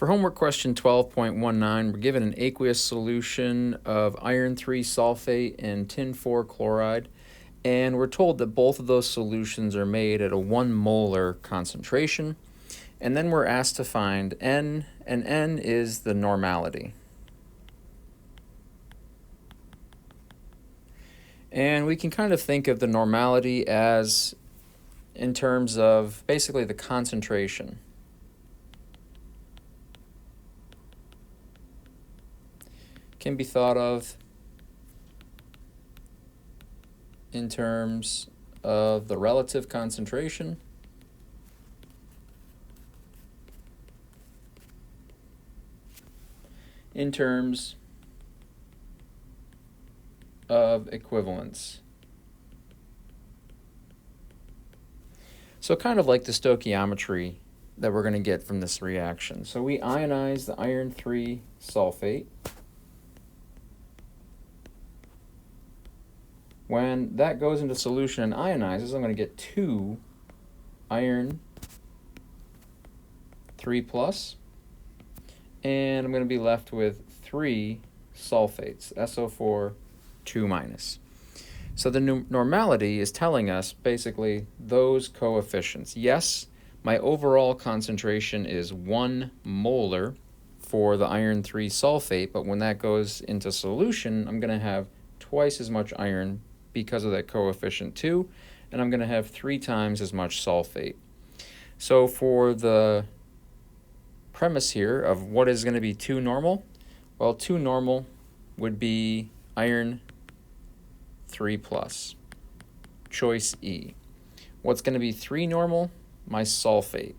For homework question 12.19, we're given an aqueous solution of iron 3 sulfate and tin 4 chloride, and we're told that both of those solutions are made at a 1 molar concentration, and then we're asked to find N, and N is the normality. And we can kind of think of the normality as in terms of basically the concentration. Can be thought of in terms of the relative concentration in terms of equivalence. So kind of like the stoichiometry that we're going to get from this reaction. So we ionize the iron 3 sulfate. When that goes into solution and ionizes, I'm going to get 2 iron 3 plus, and I'm going to be left with 3 sulfates, SO4 2 minus. So the normality is telling us basically those coefficients. Yes, my overall concentration is 1 molar for the iron 3 sulfate, but when that goes into solution, I'm going to have twice as much iron because of that coefficient 2, and I'm going to have 3 times as much sulfate. So for the premise here of what is going to be 2 normal, well, 2 normal would be iron 3 plus, choice E. What's going to be 3 normal? My sulfate,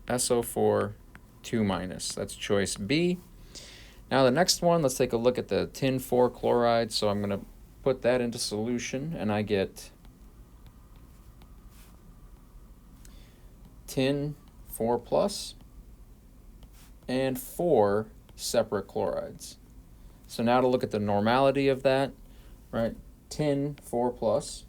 SO4 2 minus, that's choice B. Now the next one, let's take a look at the tin 4 chloride. So I'm going to put that into solution, and I get tin 4 plus and 4 separate chlorides. So now to look at the normality of that, right? Tin 4 plus,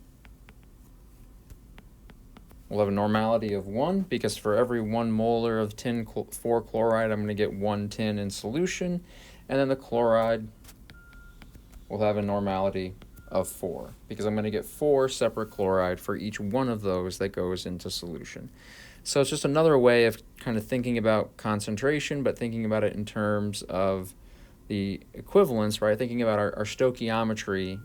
we'll have a normality of 1, because for every 1 molar of tin 4 chloride, I'm going to get 1 tin in solution, and then the chloride will have a normality of 4, because I'm going to get 4 separate chloride for each one of those that goes into solution. So it's just another way of kind of thinking about concentration, but thinking about it in terms of the equivalence, right? Thinking about our stoichiometry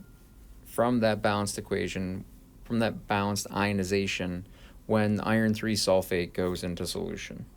from that balanced equation, from that balanced ionization when iron 3 sulfate goes into solution.